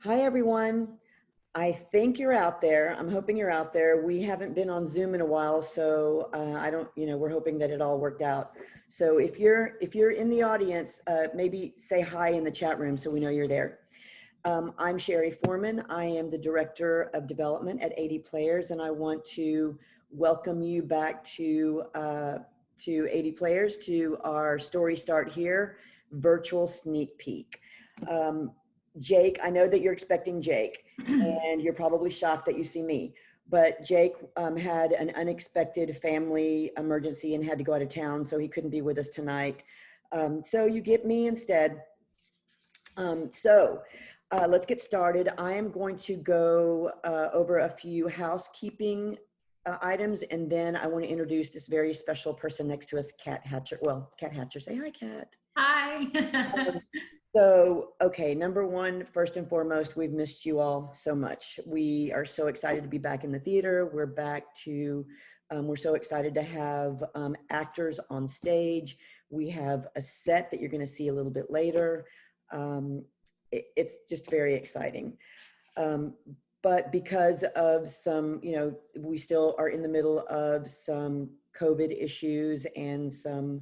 Hi, everyone. I think you're out there. I'm hoping you're out there. We haven't been on Zoom in a while, so I don't, we're hoping that it all worked out. So if you're in the audience, maybe say hi in the chat room so we know you're there. I'm Sherry Foreman. I am the Director of Development at 80 Players, and I want to welcome you back to 80 Players, to our Story Start Here virtual sneak peek. Jake, I know that you're expecting Jake, and you're probably shocked that you see me, but Jake had an unexpected family emergency and had to go out of town, so he couldn't be with us tonight. So you get me instead. Let's get started. I am going to go over a few housekeeping items, and then I want to introduce this very special person next to us, Kat Hatcher. Well, Kat Hatcher, say hi, Kat. Hi. Okay, number one, first and foremost, we've missed you all so much. We are so excited to be back in the theater. We're back to, we're so excited to have actors on stage. We have a set that you're going to see a little bit later. It's just very exciting. But because of some, we still are in the middle of some COVID issues and some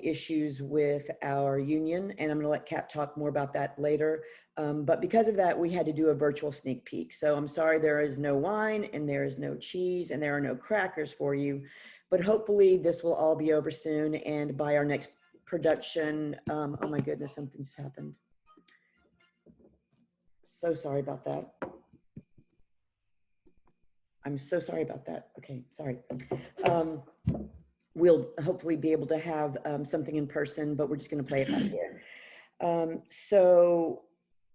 issues with our union, and I'm going to let Kat talk more about that later. But because of that, we had to do a virtual sneak peek. So I'm sorry there is no wine and there is no cheese and there are no crackers for you, but hopefully this will all be over soon. And by our next production, oh my goodness, something just happened. So sorry about that. I'm so sorry about that. Okay, sorry. We'll hopefully be able to have something in person, but we're just going to play it by ear. So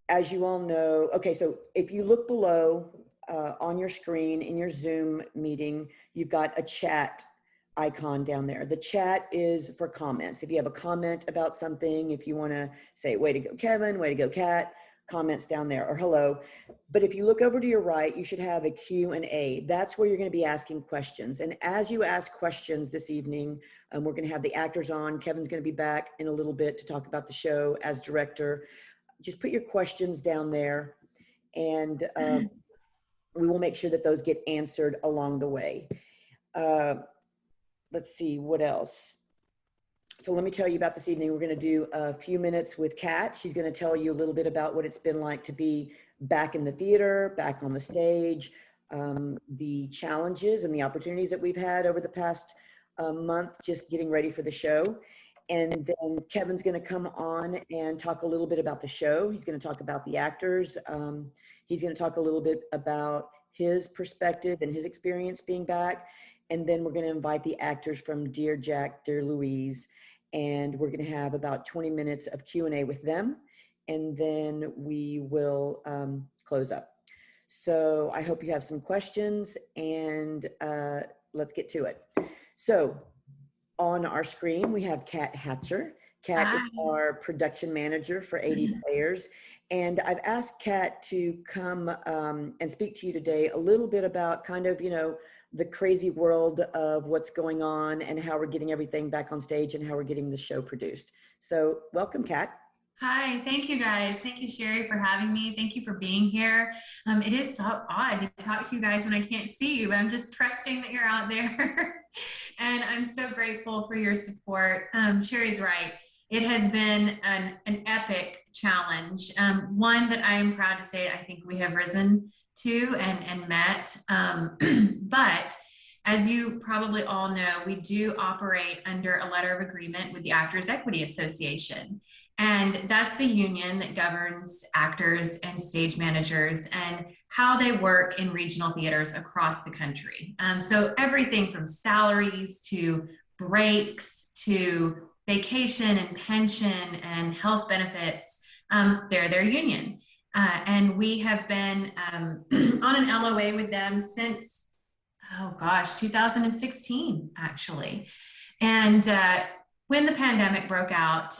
as you all know, okay, so if you look below on your screen in your Zoom meeting, you've got a chat icon down there. The chat is for comments. If you have a comment about something, if you want to say, way to go, Kevin, way to go, Kat, comments down there, or hello. But if you look over to your right, you should have a Q&A. That's where you're going to be asking questions. And as you ask questions this evening, we're going to have the actors on. Kevin's going to be back in a little bit to talk about the show as director. Just put your questions down there, and we will make sure that those get answered along the way. Let's see, what else? So let me tell you about this evening. We're going to do a few minutes with Kat. She's going to tell you a little bit about what it's been like to be back in the theater, back on the stage, the challenges and the opportunities that we've had over the past month, just getting ready for the show. And then Kevin's going to come on and talk a little bit about the show. He's going to talk about the actors. He's going to talk a little bit about his perspective and his experience being back. And then we're going to invite the actors from Dear Jack, Dear Louise, and we're going to have about 20 minutes of Q&A with them, and then we will close up. So I hope you have some questions, and let's get to it. So on our screen, we have Kat Hatcher. Kat is our production manager for 80 Players. And I've asked Kat to come and speak to you today a little bit about kind of, the crazy world of what's going on and how we're getting everything back on stage and how we're getting the show produced. So welcome, Kat. Hi, thank you guys. Thank you, Sherry, for having me. Thank you for being here. It is so odd to talk to you guys when I can't see you, but I'm just trusting that you're out there. And I'm so grateful for your support. Sherry's right. It has been an epic challenge. One that I am proud to say I think we have risen to and met. But as you probably all know, we do operate under a letter of agreement with the Actors Equity Association. And that's the union that governs actors and stage managers and how they work in regional theaters across the country. So everything from salaries to breaks to vacation and pension and health benefits, they're their union. And we have been on an LOA with them since, 2016, actually. And when the pandemic broke out,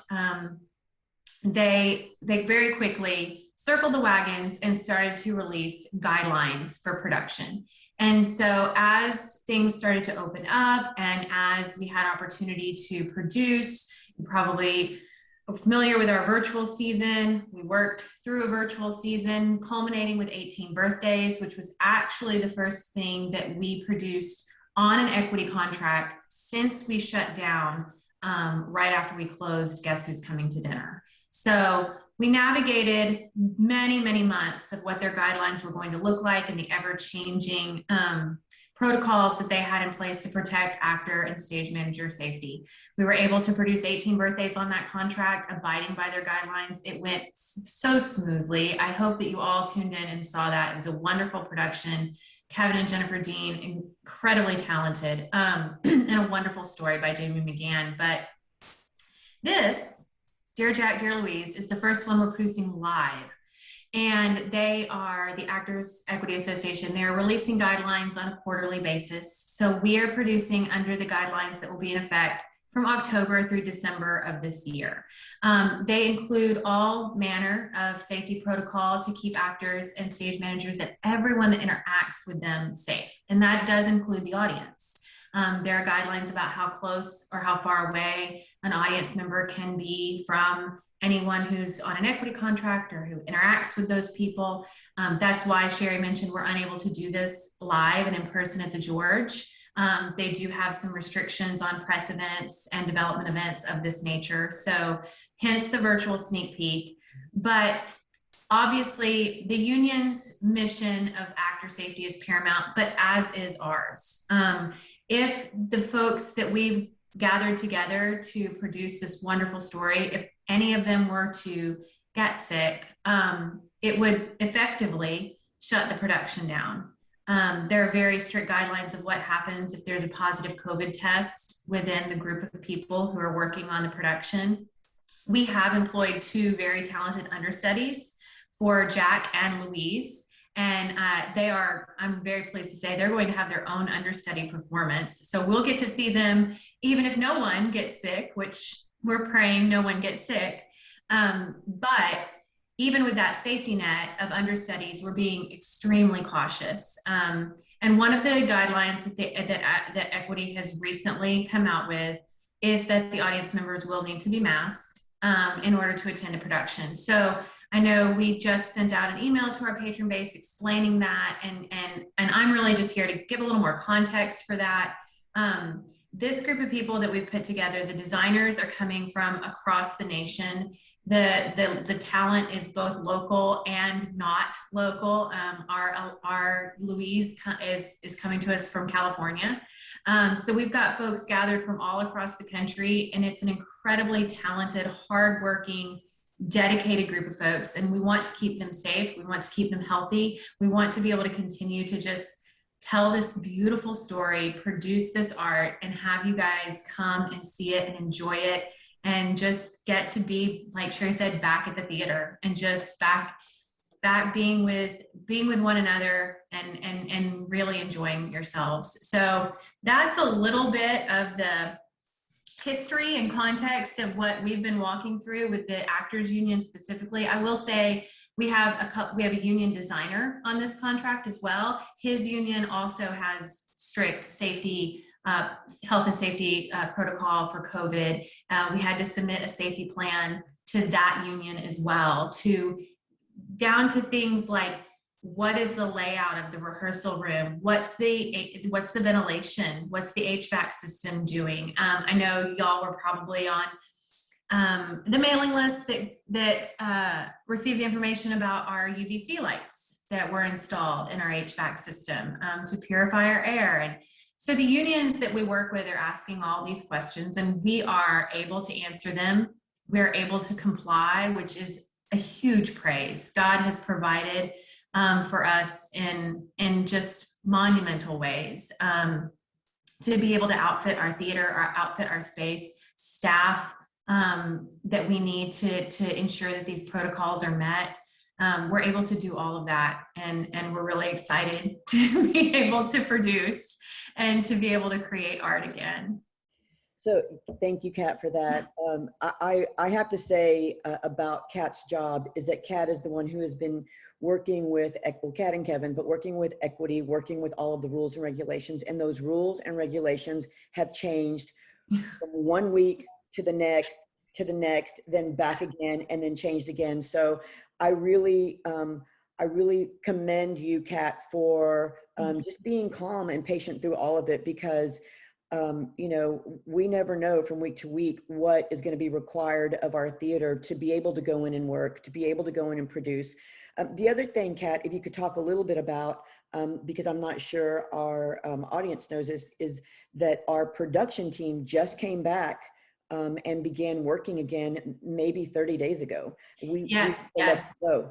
they very quickly circled the wagons and started to release guidelines for production. And so as things started to open up and as we had opportunity to produce, you probably familiar with our virtual season. We worked through a virtual season, culminating with 18 birthdays, which was actually the first thing that we produced on an equity contract since we shut down right after we closed Guess Who's Coming to Dinner. So we navigated many, many months of what their guidelines were going to look like and the ever-changing protocols that they had in place to protect actor and stage manager safety. We were able to produce 18 birthdays on that contract, abiding by their guidelines. It went so smoothly. I hope that you all tuned in and saw that. It was a wonderful production. Kevin and Jennifer Dean, incredibly talented, and a wonderful story by Jamie McGann. But this, Dear Jack, Dear Louise, is the first one we're producing live. And they are the Actors Equity Association. They're releasing guidelines on a quarterly basis. So we are producing under the guidelines that will be in effect from October through December of this year. They include all manner of safety protocol to keep actors and stage managers and everyone that interacts with them safe. And that does include the audience. There are guidelines about how close or how far away an audience member can be from anyone who's on an equity contract or who interacts with those people. That's why Sherry mentioned we're unable to do this live and in person at the George. They do have some restrictions on press events and development events of this nature. So hence the virtual sneak peek. But obviously the union's mission of actor safety is paramount, but as is ours. If the folks that we've gathered together to produce this wonderful story, if any of them were to get sick, it would effectively shut the production down. There are very strict guidelines of what happens if there's a positive COVID test within the group of people who are working on the production. We have employed two very talented understudies for Jack and Louise. And they are, I'm very pleased to say, they're going to have their own understudy performance. So we'll get to see them, even if no one gets sick, which we're praying no one gets sick. But even with that safety net of understudies, we're being extremely cautious. And one of the guidelines that Equity has recently come out with is that the audience members will need to be masked in order to attend a production. So I know we just sent out an email to our patron base explaining that, and I'm really just here to give a little more context for that. This group of people that we've put together, the designers are coming from across the nation. The talent is both local and not local. Our Louise is coming to us from California. So we've got folks gathered from all across the country, and it's an incredibly talented, hardworking, dedicated group of folks, and we want to keep them safe. We want to keep them healthy. We want to be able to continue to just tell this beautiful story, produce this art, and have you guys come and see it and enjoy it, and just get to be, like Sherry said, back at the theater, and just back being with one another and really enjoying yourselves. So that's a little bit of the history and context of what we've been walking through with the Actors Union specifically. I will say we have a union designer on this contract as well. His union also has strict safety, health and safety protocol for COVID. We had to submit a safety plan to that union as well, down to things like, what is the layout of the rehearsal room? What's the ventilation? What's the HVAC system doing? I know y'all were probably on the mailing list that received the information about our UVC lights that were installed in our HVAC system to purify our air. And so the unions that we work with are asking all these questions, and we are able to answer them. We're able to comply, which is a huge praise. God has provided for us in just monumental ways to be able to outfit our theater, outfit our space, staff that we need to ensure that these protocols are met. We're able to do all of that, and we're really excited to be able to produce and to be able to create art again. So thank you, Kat, for that. I have to say about Kat's job is that Kat is the one who has been working with, well, Kat and Kevin, but working with Equity, working with all of the rules and regulations, and those rules and regulations have changed from one week to the next to the next, then back again, and then changed again. So I really, I really commend you, Kat, for just being calm and patient through all of it, because you know, we never know from week to week what is going to be required of our theater to be able to go in and work, to be able to go in and produce. The other thing, Kat, if you could talk a little bit about, because I'm not sure our audience knows this, is that our production team just came back and began working again maybe 30 days ago. We let Yes. go.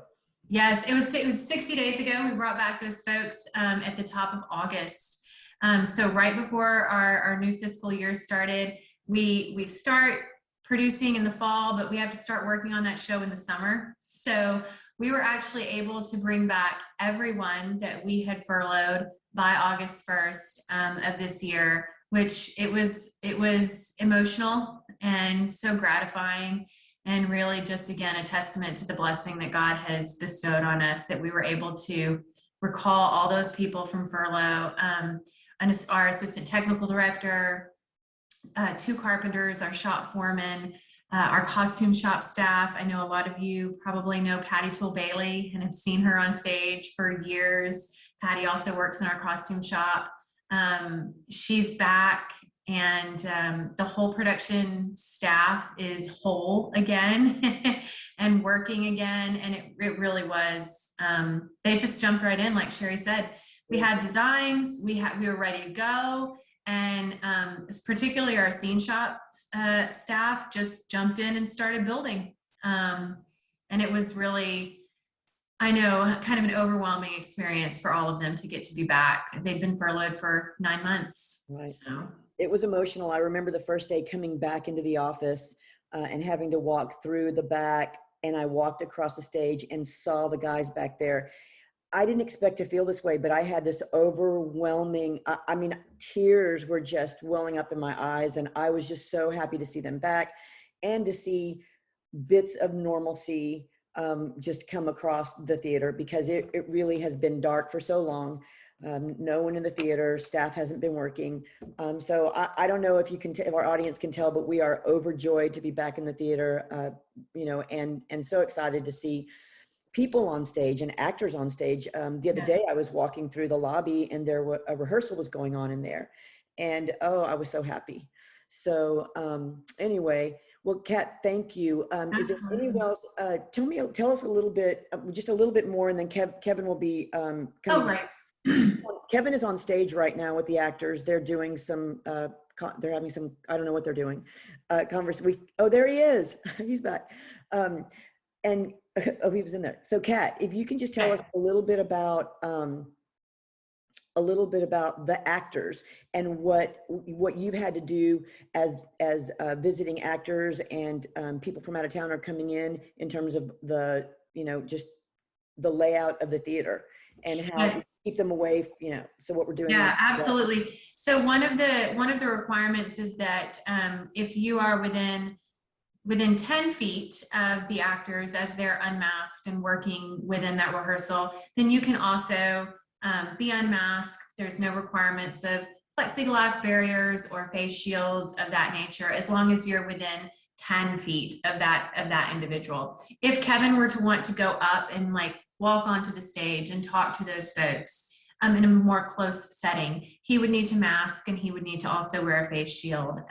Yes, it was 60 days ago. We brought back those folks at the top of August. So right before our new fiscal year started, we start producing in the fall, but we have to start working on that show in the summer. So we were actually able to bring back everyone that we had furloughed by August 1st of this year, which it was emotional and so gratifying. And really just, again, a testament to the blessing that God has bestowed on us, that we were able to recall all those people from furlough. And our assistant technical director, 2 carpenters, our shop foreman, our costume shop staff. I know a lot of you probably know Patty Toole Bailey and have seen her on stage for years. Patty also works in our costume shop. She's back, and the whole production staff is whole again and working again. And it really was, they just jumped right in. Like Sherry said, we had designs, we were ready to go. And particularly our scene shop staff just jumped in and started building. And it was really, I know, kind of an overwhelming experience for all of them to get to be back. They've been furloughed for 9 months. Right. So It was emotional. I remember the first day coming back into the office and having to walk through the back, and I walked across the stage and saw the guys back there. I didn't expect to feel this way, but I had this overwhelming, I mean, tears were just welling up in my eyes, and I was just so happy to see them back and to see bits of normalcy just come across the theater, because it really has been dark for so long. No one in the theater, staff hasn't been working. So I don't know if you can, if our audience can tell, but we are overjoyed to be back in the theater, you know, and so excited to see people on stage and actors on stage. The other day I was walking through the lobby, and a rehearsal was going on in there, and oh, I was so happy. So anyway, well, Kat, thank you. Is there anyone else? Tell us a little bit, just a little bit more, and then Kevin will be coming. Oh, right. Kevin is on stage right now with the actors. They're doing some, they're having some, I don't know what they're doing. Oh, there he is. He's back. And oh, he was in there. So Kat, if you can just tell us a little bit about the actors and what you've had to do as visiting actors, and people from out of town are coming in terms of the, you know, just the layout of the theater and how to keep them away, you know, so what we're doing. Yeah, absolutely. So one of the requirements is that if you are within 10 feet of the actors as they're unmasked and working within that rehearsal, then you can also be unmasked. There's no requirements of plexiglass barriers or face shields of that nature, as long as you're within 10 feet of that individual. If Kevin were to want to go up and like walk onto the stage and talk to those folks in a more close setting, he would need to mask, and he would need to also wear a face shield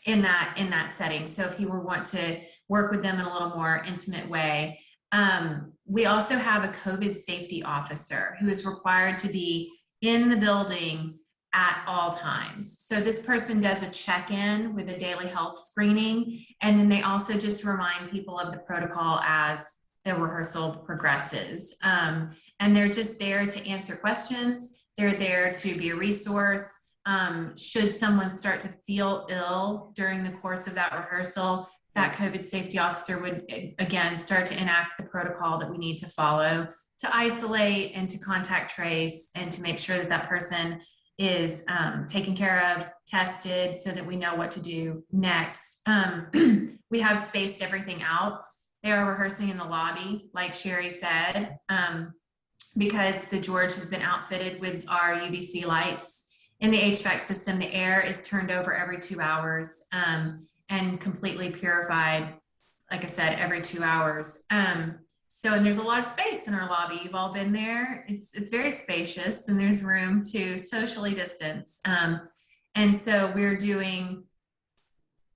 in that setting. So if he were want to work with them in a little more intimate way. We also have a COVID safety officer who is required to be in the building at all times. So this person does a check-in with a daily health screening, and then they also just remind people of the protocol as the rehearsal progresses. And they're just there to answer questions. They're there to be a resource. Should someone start to feel ill during the course of that rehearsal, that COVID safety officer would again start to enact the protocol that we need to follow to isolate and to contact trace and to make sure that that person is taken care of, tested, so that we know what to do next. We have spaced everything out. They are rehearsing in the lobby, like Sherry said, because the George has been outfitted with our UVC lights. In the HVAC system, the air is turned over every 2 hours. and completely purified, like I said, every 2 hours. So, and there's a lot of space in our lobby. You've all been there. It's very spacious, and there's room to socially distance. And so we're doing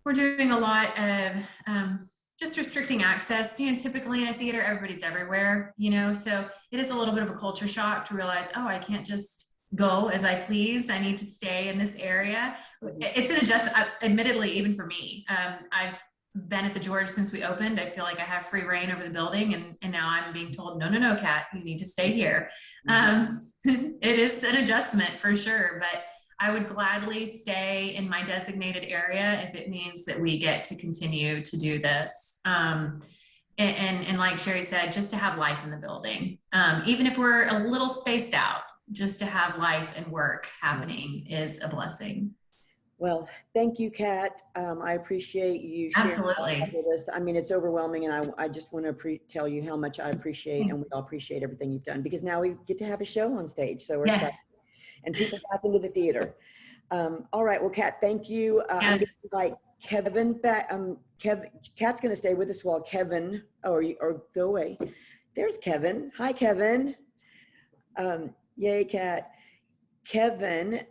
a lot of just restricting access. Typically in a theater, everybody's everywhere, so it is a little bit of a culture shock to realize, oh, I can't just go as I please. I need to stay in this area. It's an adjustment, admittedly, even for me. I've been at the George since we opened. I feel like I have free reign over the building, and now I'm being told, no, Kat, you need to stay here. It is an adjustment for sure, but I would gladly stay in my designated area if it means that we get to continue to do this. And like Sherry said, just to have life in the building, even if we're a little spaced out, just to have life and work happening is a blessing. Well, thank you, Kat. I appreciate you sharing Absolutely with us. I mean, it's overwhelming, and I just want to tell you how much I appreciate, and we all appreciate everything you've done, because now we get to have a show on stage, so we're excited. And people back into the theater. All right, well, Kat, thank you. I'm going to invite Kevin back. Kat's going to stay with us while Kevin, or go away. There's Kevin. Hi, Kevin. Yay, Kat. Kevin,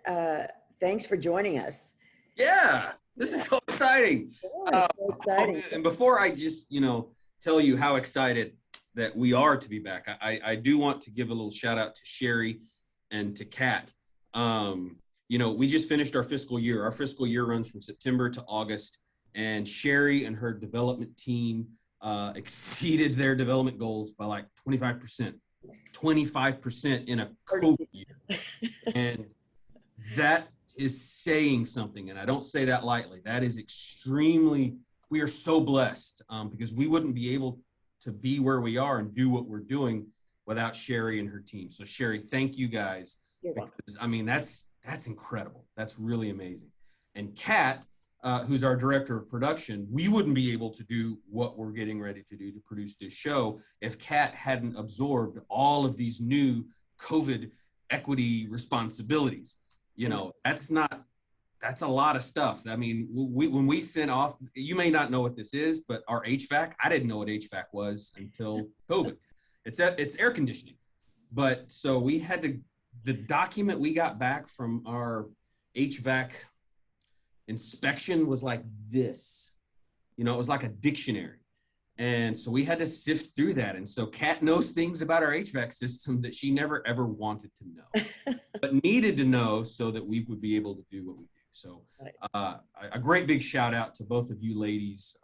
thanks for joining us. Yeah, this is so exciting. Yeah, so exciting. And before I just, tell you how excited that we are to be back, I do want to give a little shout out to Sherry and to Kat. We just finished our fiscal year. Our fiscal year runs from September to August, and Sherry and her development team exceeded their development goals by like 25%. 25% in a COVID year. And that is saying something, and I don't say that lightly. That is we are so blessed, because we wouldn't be able to be where we are and do what we're doing without Sherry and her team. So Sherry, thank you guys. Because, I mean, that's incredible. That's really amazing. And Kat, who's our director of production, we wouldn't be able to do what we're getting ready to do to produce this show if Kat hadn't absorbed all of these new COVID equity responsibilities. That's a lot of stuff. I mean, when we sent off, you may not know what this is, but our HVAC, I didn't know what HVAC was until COVID. It's air conditioning. But so we had to, the document we got back from our HVAC inspection was like this. It was like a dictionary. And so we had to sift through that. And so Kat knows things about our HVAC system that she never, ever wanted to know, but needed to know so that we would be able to do what we do. So a great big shout out to both of you ladies,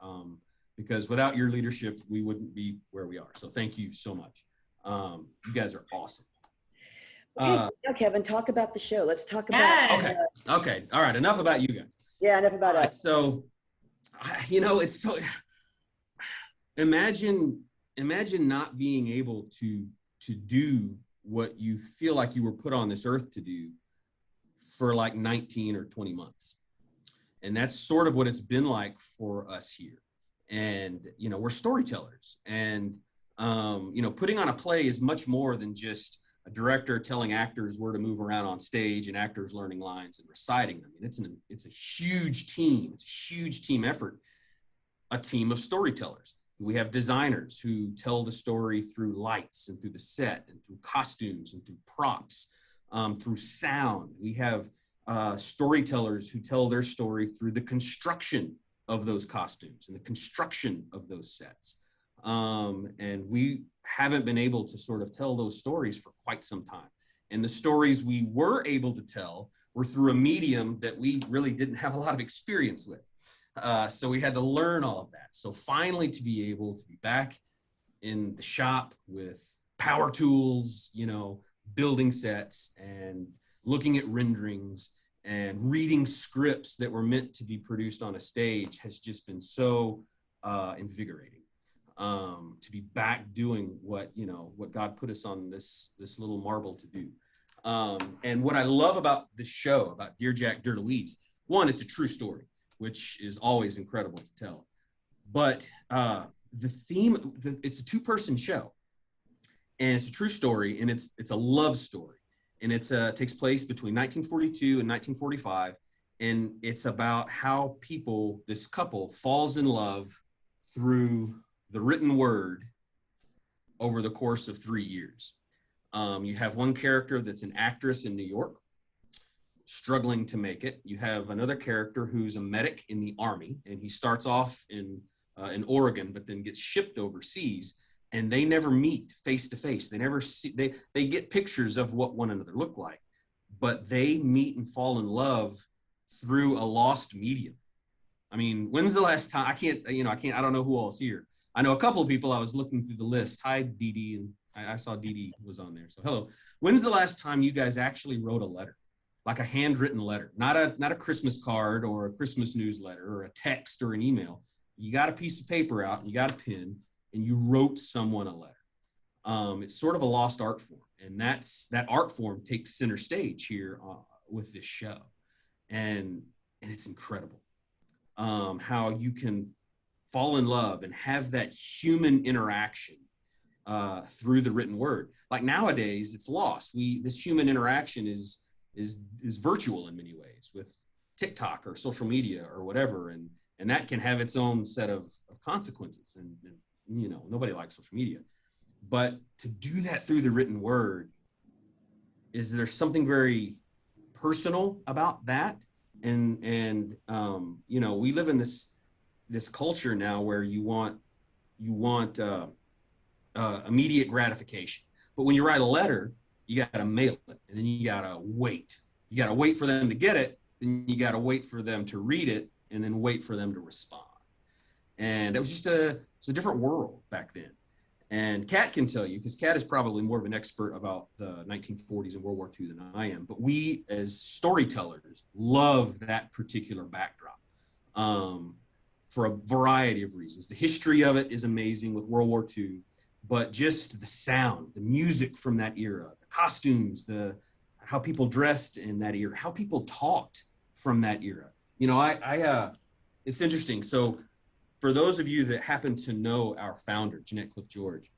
because without your leadership, we wouldn't be where we are. So thank you so much. You guys are awesome. Okay, so now, Kevin, talk about the show. Let's talk about. Okay. All right. Enough about you guys. Yeah, enough about us. So, it's so. Imagine not being able to do what you feel like you were put on this earth to do for like 19 or 20 months. And that's sort of what it's been like for us here. And, we're storytellers, and, putting on a play is much more than just a director telling actors where to move around on stage and actors learning lines and reciting them. I mean, it's a huge team. It's a huge team effort, a team of storytellers. We have designers who tell the story through lights and through the set and through costumes and through props, through sound. We have storytellers who tell their story through the construction of those costumes and the construction of those sets. And we haven't been able to sort of tell those stories for quite some time. And the stories we were able to tell were through a medium that we really didn't have a lot of experience with. So we had to learn all of that. So finally, to be able to be back in the shop with power tools, building sets and looking at renderings and reading scripts that were meant to be produced on a stage has just been so invigorating. To be back doing what God put us on this little marble to do. And what I love about this show, about Dear Jack, Dear Louise, one, it's a true story, which is always incredible to tell. But the theme, it's a two-person show, and it's a true story, and it's a love story, and it takes place between 1942 and 1945, And it's about how this couple falls in love through the written word over the course of 3 years. You have one character that's an actress in New York, struggling to make it. You have another character who's a medic in the Army, and he starts off in Oregon, but then gets shipped overseas, and they never meet face to face. They never see, they get pictures of what one another look like, but they meet and fall in love through a lost medium. I mean, when's the last time? I don't know who else here. I know a couple of people. I was looking through the list. Hi, Dee Dee, and I saw Dee Dee was on there. So hello. When's the last time you guys actually wrote a letter? Like a handwritten letter, not a Christmas card or a Christmas newsletter or a text or an email. You got a piece of paper out and you got a pen and you wrote someone a letter. It's sort of a lost art form, and that art form takes center stage here with this show, and it's incredible how you can fall in love and have that human interaction through the written word. Like nowadays, it's lost. This human interaction is virtual in many ways with TikTok or social media or whatever, and that can have its own set of consequences. And nobody likes social media, but to do that through the written word, there's something very personal about that. And we live in this culture now where you want immediate gratification, but when you write a letter, you got to mail it, and then you got to wait. You got to wait for them to get it, then you got to wait for them to read it, and then wait for them to respond. And it was just it's a different world back then. And Kat can tell you, because Kat is probably more of an expert about the 1940s and World War II than I am, but we as storytellers love that particular backdrop for a variety of reasons. The history of it is amazing with World War II, but just the sound, the music from that era, the costumes, how people dressed in that era, how people talked from that era. It's interesting. So for those of you that happen to know our founder, Jeanette Cliff George,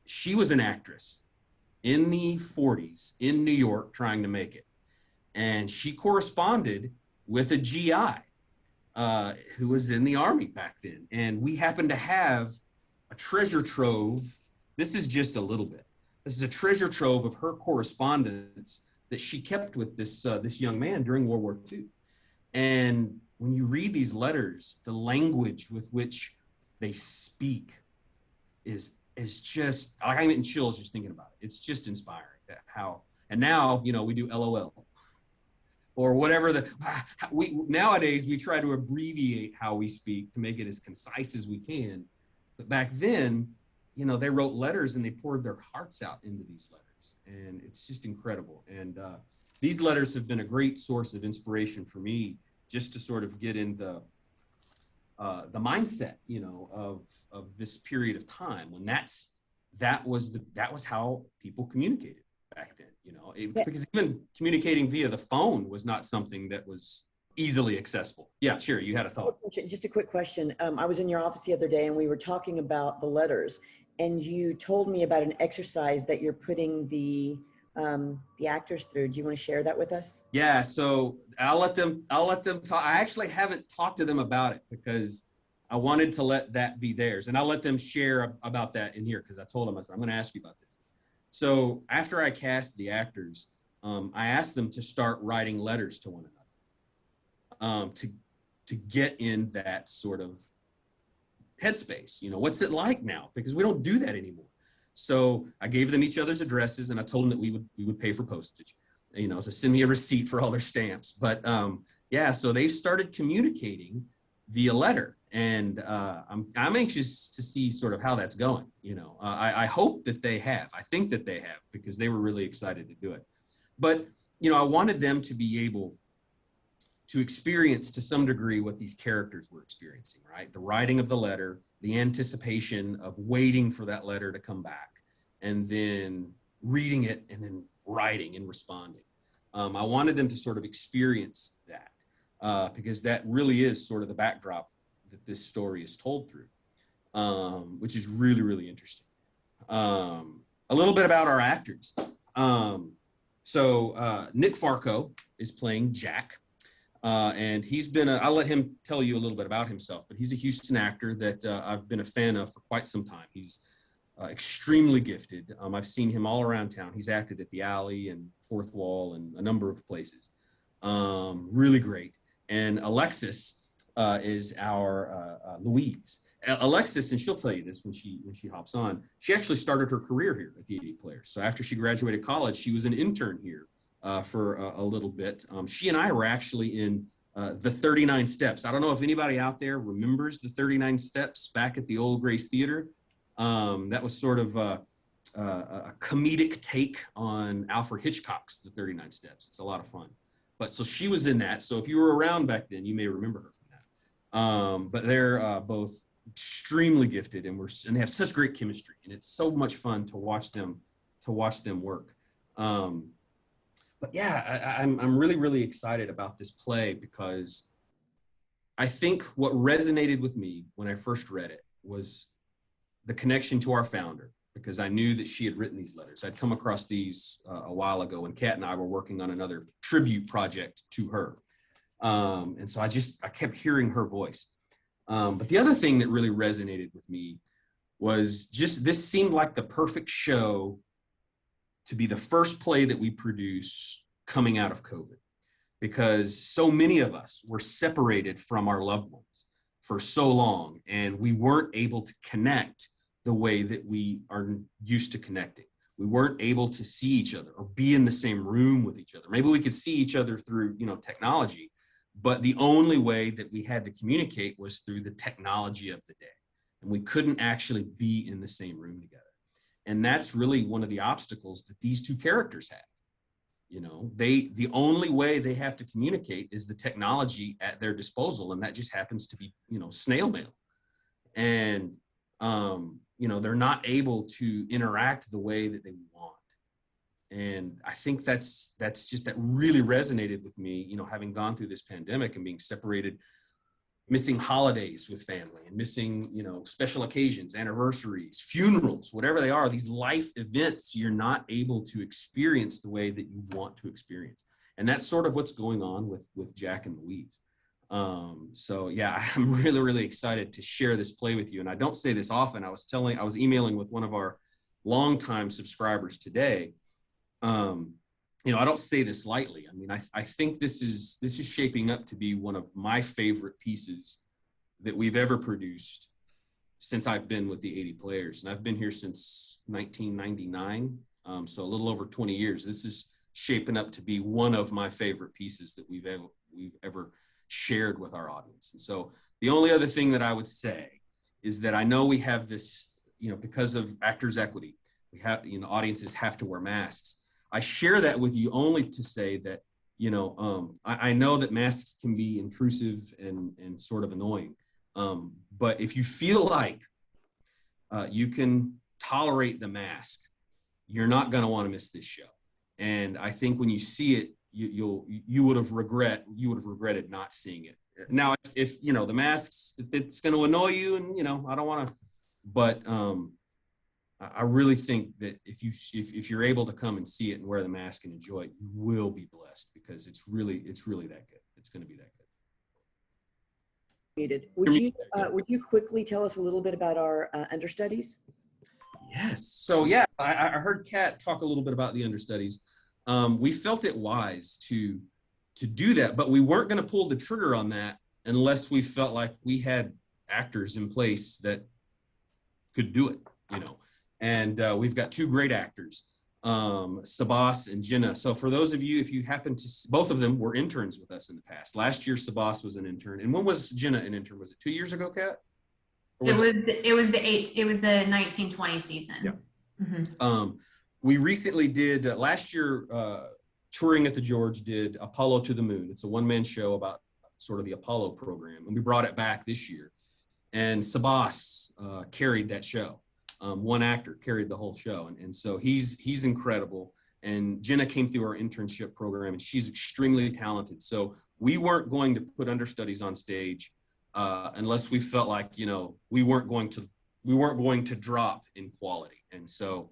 she was an actress in the 40s in New York trying to make it. And she corresponded with a GI who was in the Army back then. And we happened to have a treasure trove. This is just a little bit. This is a treasure trove of her correspondence that she kept with this young man during World War II. And when you read these letters, the language with which they speak is just, I'm getting chills just thinking about it. It's just inspiring and now, we do LOL or whatever nowadays we try to abbreviate how we speak to make it as concise as we can. But back then, they wrote letters and they poured their hearts out into these letters, and it's just incredible. And these letters have been a great source of inspiration for me, just to sort of get in the mindset, of this period of time when that was how people communicated back then. Because even communicating via the phone was not something that was easily accessible. Yeah, sure. You had a thought. Just a quick question. I was in your office the other day and we were talking about the letters, and you told me about an exercise that you're putting the actors through. Do you want to share that with us? Yeah. So I'll let them talk. I actually haven't talked to them about it because I wanted to let that be theirs, and I'll let them share about that in here, because I told them, I said, I'm going to ask you about this. So after I cast the actors, I asked them to start writing letters to one another, to get in that sort of headspace. What's it like now? Because we don't do that anymore. So I gave them each other's addresses, and I told them that we would pay for postage, to send me a receipt for all their stamps. But so they started communicating via letter, and I'm anxious to see sort of how that's going. I hope that they have. I think that they have, because they were really excited to do it. But I wanted them to be able to experience to some degree what these characters were experiencing, right? The writing of the letter, the anticipation of waiting for that letter to come back, and then reading it, and then writing and responding. I wanted them to sort of experience that, because that really is sort of the backdrop that this story is told through, which is really, really interesting. A little bit about our actors. So Nick Farco is playing Jack. And he's been, I'll let him tell you a little bit about himself, but he's a Houston actor that I've been a fan of for quite some time. He's extremely gifted. I've seen him all around town. He's acted at the Alley and Fourth Wall and a number of places. Really great. And Alexis is our Louise. Alexis, and she'll tell you this when she hops on, she actually started her career here at the 80 Players. So after she graduated college, she was an intern here for a little bit. She and I were actually in the 39 Steps. I don't know if anybody out there remembers the 39 Steps back at the old Grace Theater. That was sort of a comedic take on Alfred Hitchcock's The 39 Steps. It's a lot of fun. But so she was in that. So if you were around back then, you may remember her from that. But they're both extremely gifted, and they have such great chemistry, and it's so much fun to watch them work. But yeah, I'm really, really excited about this play because I think what resonated with me when I first read it was the connection to our founder, because I knew that she had written these letters. I'd come across these a while ago when Kat and I were working on another tribute project to her. And so I kept hearing her voice. But the other thing that really resonated with me was just this seemed like the perfect show to be the first play that we produce coming out of COVID, because so many of us were separated from our loved ones for so long, and we weren't able to connect the way that we are used to connecting. We weren't able to see each other or be in the same room with each other. Maybe we could see each other through, technology, but the only way that we had to communicate was through the technology of the day. And we couldn't actually be in the same room together. And that's really one of the obstacles that these two characters have. The only way they have to communicate is the technology at their disposal. And that just happens to be, snail mail. And, they're not able to interact the way that they want. And I think that really resonated with me, having gone through this pandemic and being separated, missing holidays with family and missing, special occasions, anniversaries, funerals, whatever they are, these life events you're not able to experience the way that you want to experience. And that's sort of what's going on with Jack and Louise. So yeah, I'm really, really excited to share this play with you. And I don't say this often. I was emailing with one of our longtime subscribers today. I don't say this lightly. I mean, I think this is shaping up to be one of my favorite pieces that we've ever produced since I've been with the 80 Players. And I've been here since 1999. So a little over 20 years. This is shaping up to be one of my favorite pieces that we've ever shared with our audience. And so the only other thing that I would say is that I know we have this, because of Actors Equity, we have, audiences have to wear masks. I share that with you only to say that, I know that masks can be intrusive and sort of annoying. But if you feel like you can tolerate the mask, you're not going to want to miss this show. And I think when you see it, you would have regretted not seeing it. Now, if the masks, if it's going to annoy you, and I don't want to, but I really think that if you're able to come and see it and wear the mask and enjoy it, you will be blessed, because it's really that good. It's going to be that good. Would you quickly tell us a little bit about our understudies? Yes. So yeah, I heard Kat talk a little bit about the understudies. We felt it wise to do that, but we weren't going to pull the trigger on that unless we felt like we had actors in place that could do it, And we've got two great actors, Sabas and Jenna. So for those of you, if you happen to, both of them were interns with us in the past. Last year, Sabas was an intern. And when was Jenna an intern? Was it 2 years ago, Kat? It was the 1920 season. Yeah. Mm-hmm. We recently did, last year, Touring at the George did Apollo to the Moon. It's a one-man show about sort of the Apollo program. And we brought it back this year. And Sabas carried that show. One actor carried the whole show. And so he's incredible. And Jenna came through our internship program, and she's extremely talented. So we weren't going to put understudies on stage unless we felt like, we weren't going to drop in quality. And so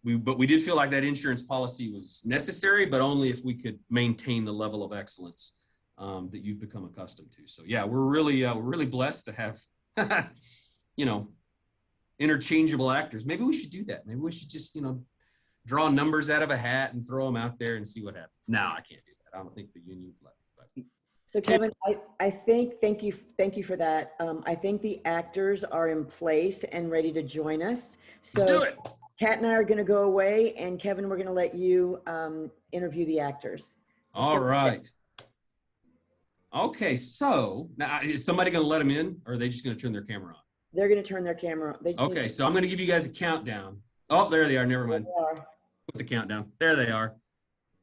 but we did feel like that insurance policy was necessary, but only if we could maintain the level of excellence that you've become accustomed to. So yeah, we're really blessed to have, you know, interchangeable actors. Maybe we should do that. Maybe we should just, you know, draw numbers out of a hat and throw them out there and see what happens. No, I can't do that. I don't think the union would let me. So Kevin, I think, thank you for that. I think the actors are in place and ready to join us. Let's do it. Kat and I are going to go away, and Kevin, we're going to let you interview the actors. All right. Okay, so now is somebody going to let them in, or are they just going to turn their camera on? They're going to turn their camera on. Okay, so I'm going to give you guys a countdown. Oh, there they are. Never mind. Put the countdown. There they are.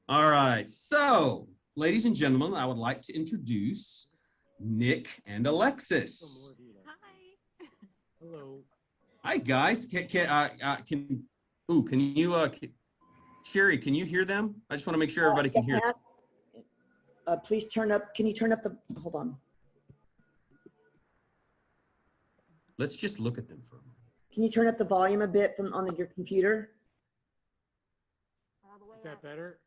All right. So, ladies and gentlemen, I would like to introduce Nick and Alexis. Hi. Hello. Hi, guys. Can you, Sherry, can you hear them? I just want to make sure everybody can hear. Please turn up. Can you turn up the? Hold on. Let's just look at them for a moment. Can you turn up the volume a bit from on your computer? Is that better?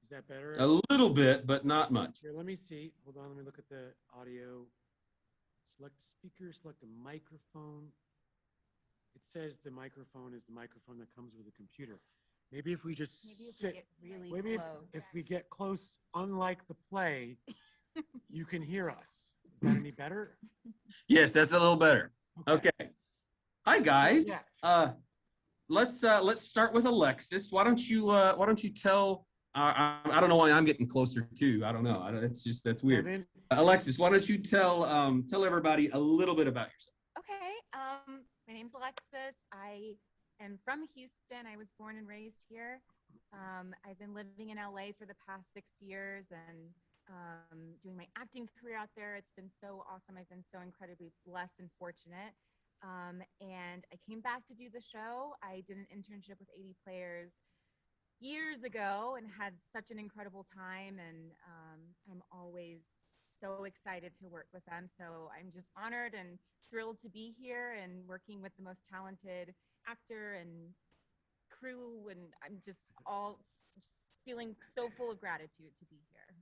Is that better? A little bit, but not much. Here, let me see. Hold on. Let me look at the audio. Select speaker, select a microphone. It says the microphone is the microphone that comes with a computer. Maybe if we just sit, Really if we get close, unlike the play, you can hear us. Is that any better? Yes, that's a little better. Okay. Hi, guys. Yeah. Let's start with Alexis. Why don't you tell? I don't know why I'm getting closer too. I don't know. That's weird. Kevin? Alexis, why don't you tell everybody a little bit about yourself? Okay. My name's Alexis. I am from Houston. I was born and raised here. I've been living in LA for the past 6 years and doing my acting career out there. It's been so awesome. I've been so incredibly blessed and fortunate. And I came back to do the show. I did an internship with 80 Players years ago and had such an incredible time. And I'm always so excited to work with them. So I'm just honored and thrilled to be here and working with the most talented actor and crew. And I'm just feeling so full of gratitude to be here.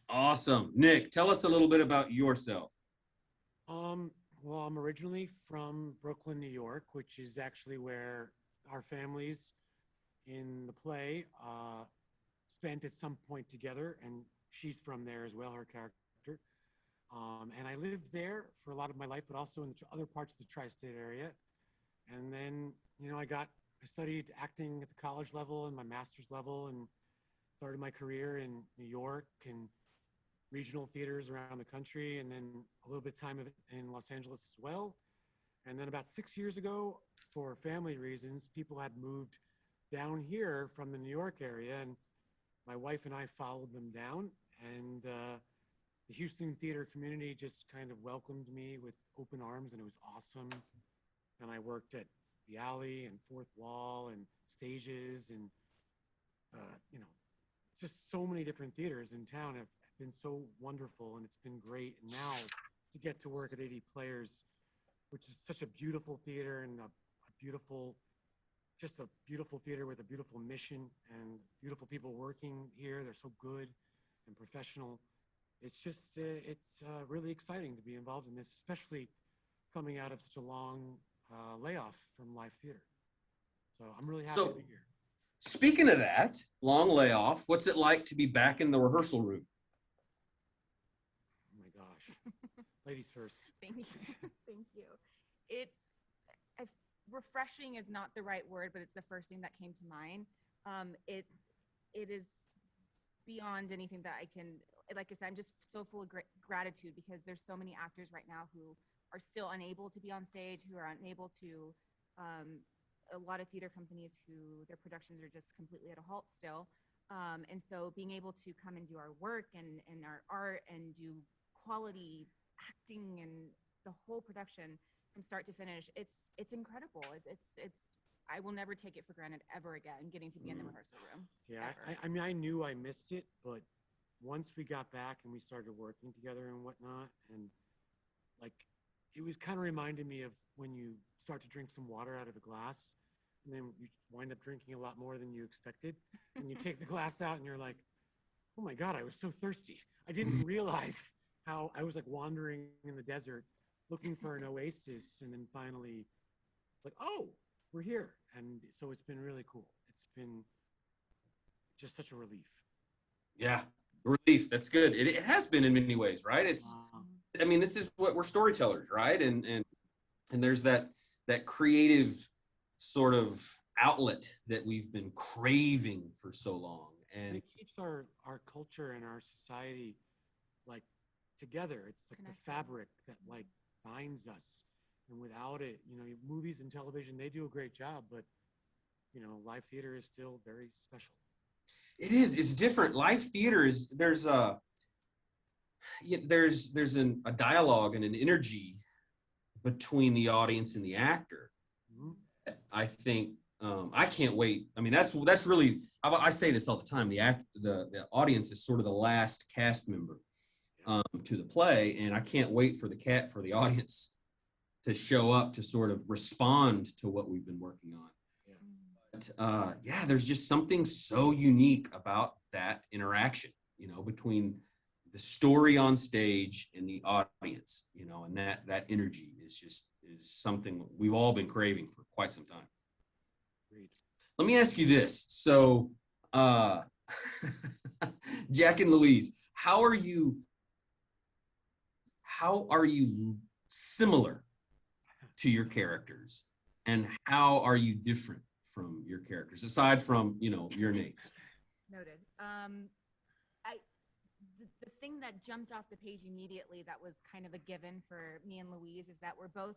Awesome. Nick, tell us a little bit about yourself. Well, I'm originally from Brooklyn, New York, which is actually where our families in the play spent at some point together, and she's from there as well, her character. And I lived there for a lot of my life, but also in the other parts of the tri-state area. And then, you know, I studied acting at the college level and my master's level, and started my career in New York and regional theaters around the country, and then a little bit of time in Los Angeles as well. And then about 6 years ago, for family reasons, people had moved down here from the New York area, and my wife and I followed them down, and the Houston theater community just kind of welcomed me with open arms, and it was awesome. And I worked at the Alley and Fourth Wall and Stages, and you know, it's just so many different theaters in town have been so wonderful, and it's been great. And now to get to work at 80 Players, which is such a beautiful theater and a beautiful theater with a beautiful mission and beautiful people working here. They're so good and professional. It's just, it's really exciting to be involved in this, especially coming out of such a long layoff from live theater. So I'm really happy to be here. Speaking of that, long layoff, what's it like to be back in the rehearsal room? Oh my gosh. Ladies first. Thank you. Thank you. Refreshing is not the right word, but it's the first thing that came to mind. It is beyond anything that I can, like I said, I'm just so full of gratitude because there's so many actors right now who are still unable to be on stage, who are unable to, a lot of theater companies who their productions are just completely at a halt still. And so being able to come and do our work and our art and do quality acting and the whole production from start to finish, it's incredible. I will never take it for granted ever again, getting to be in the rehearsal room. Yeah, I mean, I knew I missed it, but once we got back and we started working together and whatnot, and like, it was kind of reminded me of when you start to drink some water out of a glass. and then you wind up drinking a lot more than you expected. And you take the glass out and you're like, oh my God, I was so thirsty. I didn't realize how I was like wandering in the desert looking for an oasis. And then finally, like, oh, we're here. And so it's been really cool. It's been just such a relief. Yeah, relief. That's good. It has been in many ways, right? I mean, this is what we're storytellers, right? And there's that creative sort of outlet that we've been craving for so long. And it keeps our culture and our society like together. It's like the fabric that like binds us. And without it, you know, movies and television, they do a great job, but you know, live theater is still very special. It is. It's different. Live theater is there's a dialogue and an energy between the audience and the actor. Mm-hmm. I think I can't wait. I mean, that's really, I say this all the time. The audience is sort of the last cast member to the play, and I can't wait for the audience to show up to sort of respond to what we've been working on. But there's just something so unique about that interaction, you know, between the story on stage and the audience, you know, and that energy is something we've all been craving for quite some time. Great. Let me ask you this. So, Jack and Louise, how are you similar to your characters, and how are you different from your characters, aside from, you know, your names? Noted. The thing that jumped off the page immediately that was kind of a given for me and Louise is that we're both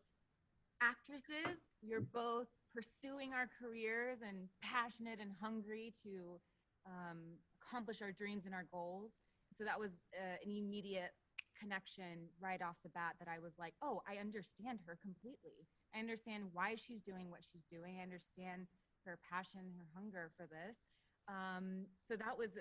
actresses. We're both pursuing our careers and passionate and hungry to accomplish our dreams and our goals. So that was an immediate connection right off the bat that I was like, oh, I understand her completely. I understand why she's doing what she's doing. I understand her passion, her hunger for this. So that was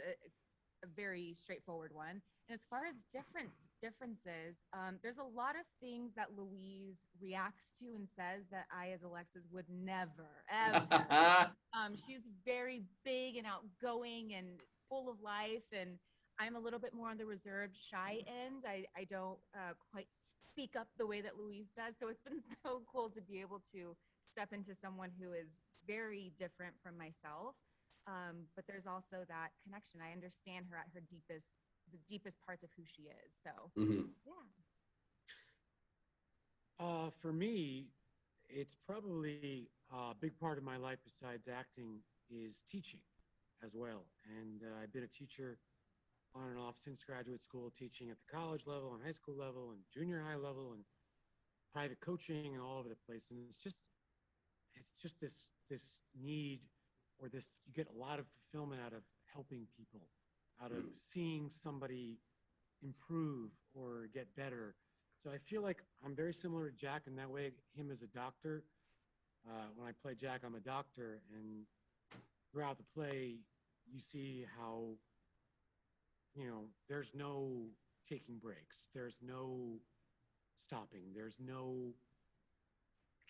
a very straightforward one. And as far as differences, there's a lot of things that Louise reacts to and says that I, as Alexis, would never, ever. She's very big and outgoing and full of life, and I'm a little bit more on the reserved, shy end. I don't quite speak up the way that Louise does. So it's been so cool to be able to step into someone who is very different from myself. But there's also that connection. I understand her at her the deepest parts of who she is. So, yeah. For me, it's probably a big part of my life besides acting is teaching as well. And I've been a teacher on and off since graduate school, teaching at the college level and high school level and junior high level and private coaching and all over the place. And it's just this need, or this, you get a lot of fulfillment out of helping people, out of seeing somebody improve or get better. So I feel like I'm very similar to Jack in that way. Him as a doctor, when I play Jack, I'm a doctor, and throughout the play, you see how, you know, there's no taking breaks. There's no stopping. There's no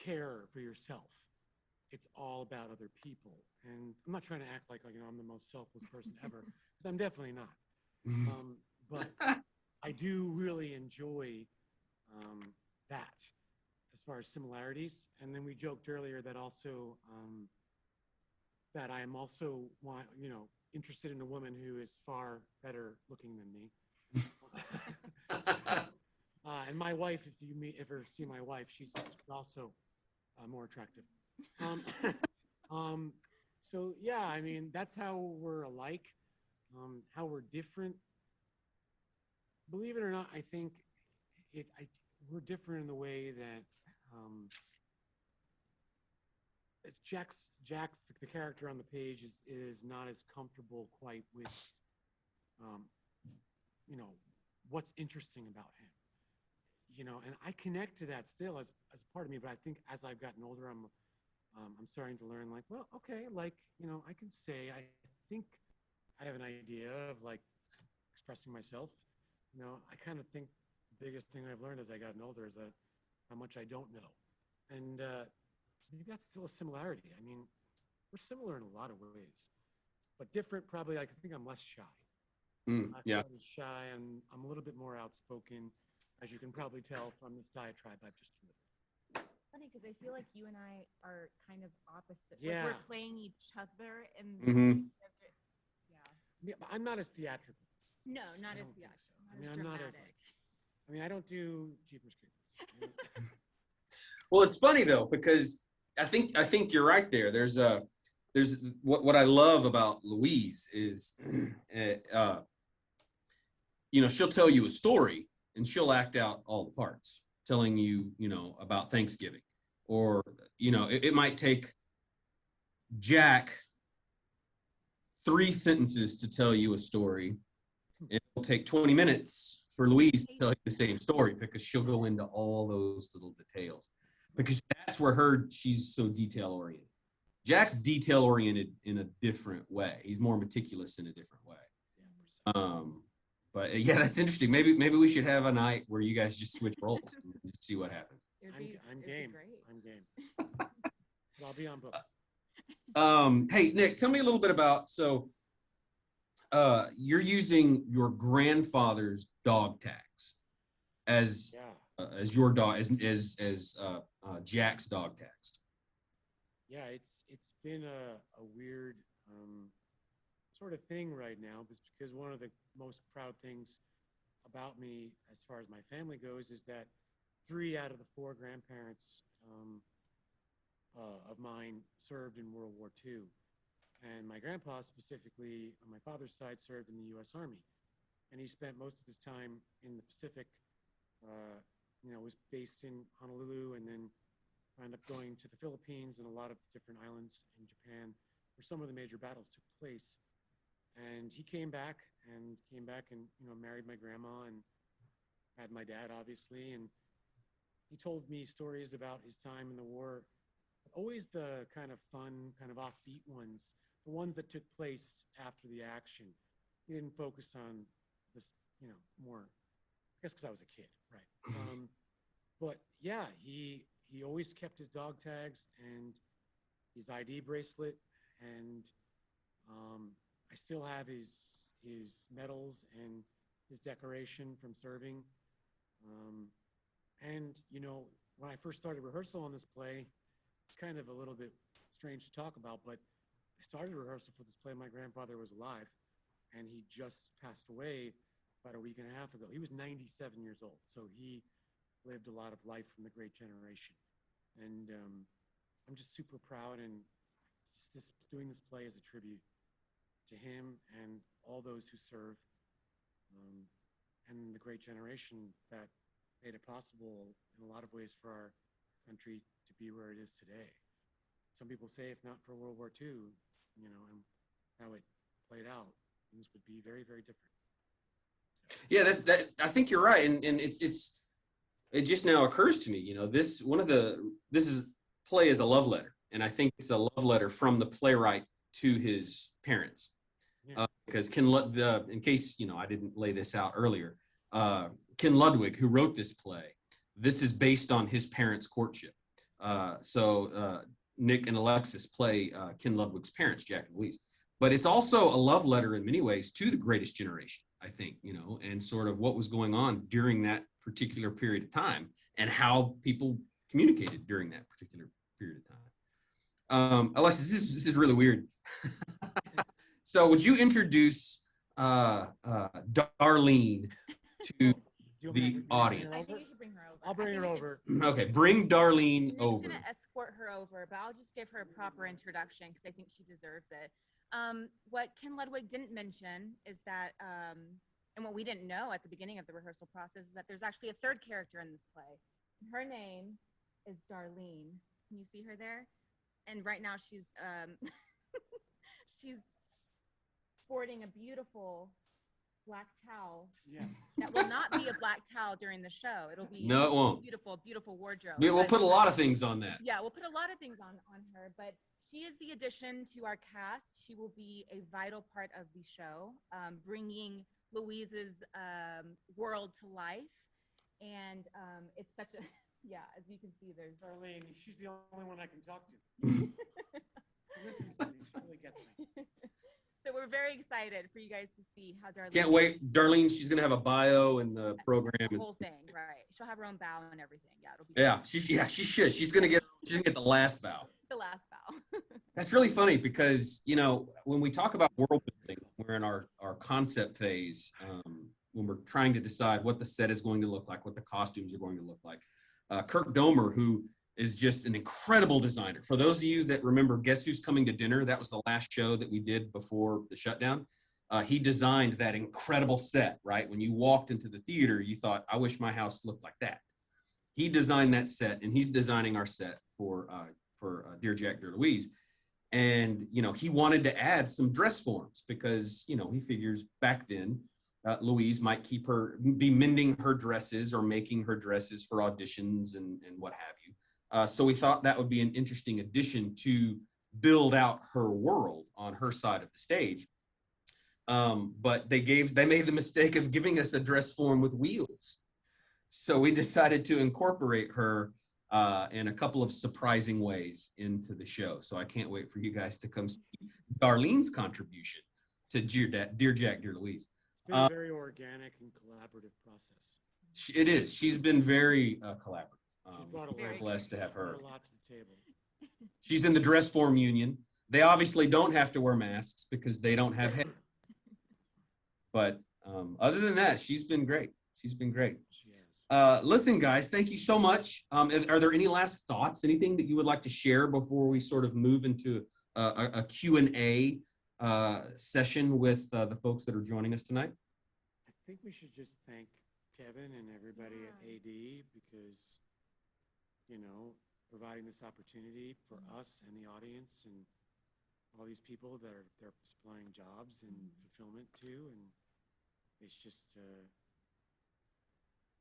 care for yourself. It's all about other people. And I'm not trying to act like you know, I'm the most selfless person ever, because I'm definitely not. But I do really enjoy that as far as similarities. And then we joked earlier that also that I am also, you know, interested in a woman who is far better looking than me. And my wife, if you ever see my wife, she's also more attractive. So yeah, I mean, that's how we're alike, how we're different. Believe it or not, I think we're different in the way that it's Jack's the character on the page is not as comfortable quite with you know, what's interesting about him, you know, and I connect to that still as part of me. But I think as I've gotten older, I'm starting to learn, like, well, okay, like, you know, I can say I think I have an idea of like expressing myself. You know, I kind of think the biggest thing I've learned as I gotten older is that how much I don't know, and maybe that's still a similarity. I mean, we're similar in a lot of ways, but different. Probably, I think I'm less shy. Yeah. I'm shy, and I'm a little bit more outspoken, as you can probably tell from this diatribe I've just delivered. Funny because I feel like you and I are kind of opposite. Yeah. Like we're playing each other and Yeah, I'm not as theatrical. No, not I as don't think theatrical. so. Not I mean, as I'm not as dramatic. I mean, I don't do Jeepers Creepers. Well, it's funny though, because I think you're right there. There's what I love about Louise is, she'll tell you a story and she'll act out all the parts, telling you, about Thanksgiving, or, it might take Jack 3 sentences to tell you a story. It'll take 20 minutes for Louise to tell you the same story because she'll go into all those little details, because that's where she's so detail oriented. Jack's detail oriented in a different way. He's more meticulous in a different way. But yeah, that's interesting. Maybe we should have a night where you guys just switch roles and just see what happens. I'm game. I'm game. But I'll be on book. Hey, Nick, tell me a little bit about, you're using your grandfather's dog tags as your dog, as Jack's dog tags. Yeah, it's been a weird sort of thing right now, because one of the most proud things about me as far as my family goes is that 3 out of the 4 grandparents of mine served in World War II. And my grandpa specifically, on my father's side, served in the U.S. Army. And he spent most of his time in the Pacific, was based in Honolulu, and then wound up going to the Philippines and a lot of different islands in Japan where some of the major battles took place. And he came back and married my grandma and had my dad, obviously. And he told me stories about his time in the war, always the kind of fun, kind of offbeat ones, the ones that took place after the action. He didn't focus on this, more, I guess because I was a kid, right? But yeah, he always kept his dog tags and his ID bracelet, and I still have his medals and his decoration from serving. And when I first started rehearsal on this play, it's kind of a little bit strange to talk about, but I started rehearsal for this play. My grandfather was alive, and he just passed away about a week and a half ago. He was 97 years old, so he lived a lot of life from the great generation. And I'm just super proud, and doing this play is a tribute to him and all those who serve, and the great generation that made it possible in a lot of ways for our country to be where it is today. Some people say if not for World War II, and how it played out, things would be very, very different. So. Yeah, that I think you're right, and it just now occurs to me, this play is a love letter, and I think it's a love letter from the playwright to his parents. Yeah. Because in case I didn't lay this out earlier, Ken Ludwig, who wrote this play, this is based on his parents' courtship. So Nick and Alexis play Ken Ludwig's parents, Jack and Louise. But it's also a love letter in many ways to the greatest generation, I think, and sort of what was going on during that particular period of time and how people communicated during that particular period of time. Alexis, this is really weird. So would you introduce Darlene to the audience? I think you should bring her over. I'll bring her over. Okay, bring Darlene Nick's over. gonna escort her over, but I'll just give her a proper introduction because I think she deserves it. What Ken Ludwig didn't mention is that, and what we didn't know at the beginning of the rehearsal process is that there's actually a 3rd character in this play. Her name is Darlene. Can you see her there? And right now she's she's sporting a beautiful black towel. Yes. That will not be a black towel during the show. It'll be No, it won't. Beautiful, beautiful wardrobe. We'll put a lot of things on that. Yeah, we'll put a lot of things on her, but she is the addition to our cast. She will be a vital part of the show, bringing Louise's world to life. And it's such a, yeah, as you can see, there's... Darlene, she's the only one I can talk to. Listen to very excited for you guys to see how Darlene. Can't wait. Darlene, she's gonna have a bio in the program. The and whole thing, right? She'll have her own bow and everything. Yeah, it'll be Yeah, she should. She's gonna get the last bow. the last bow. That's really funny because, you know, when we talk about world building, we're in our concept phase, when we're trying to decide what the set is going to look like, what the costumes are going to look like. Kirk Domer, who is just an incredible designer. For those of you that remember Guess Who's Coming to Dinner, that was the last show that we did before the shutdown. He designed that incredible set, right? When you walked into the theater, you thought, I wish my house looked like that. He designed that set, and he's designing our set for Dear Jack, Dear Louise. And, you know, he wanted to add some dress forms because, you know, he figures back then Louise might be mending her dresses or making her dresses for auditions and what have you. So we thought that would be an interesting addition to build out her world on her side of the stage. But they made the mistake of giving us a dress form with wheels. So we decided to incorporate her in a couple of surprising ways into the show. So I can't wait for you guys to come see Darlene's contribution to Dear Jack, Dear Louise. It's been a very organic and collaborative process. It is. She's been very collaborative. She's brought a We're lot, blessed to have her. a lot to the table. She's in the dress form union. They obviously don't have to wear masks because they don't have head. But other than that, she's been great. She's been great. She has. Listen, guys, thank you so much. Are there any last thoughts, anything that you would like to share before we sort of move into a Q&A session with the folks that are joining us tonight? I think we should just thank Kevin and everybody at AD because, you know, providing this opportunity for us and the audience and all these people that they're supplying jobs and fulfillment to, and it's just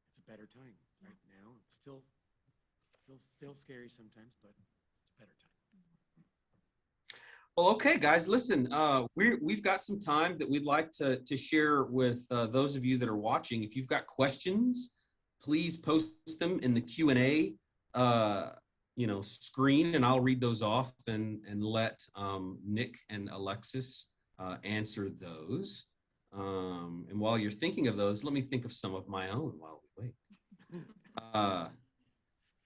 it's a better time right now. It's still scary sometimes, but it's a better time. Well, okay, guys, listen, we've got some time that we'd like to share with those of you that are watching. If you've got questions, please post them in the Q&A screen, and I'll read those off and let Nick and Alexis answer those. And while you're thinking of those, let me think of some of my own while we wait.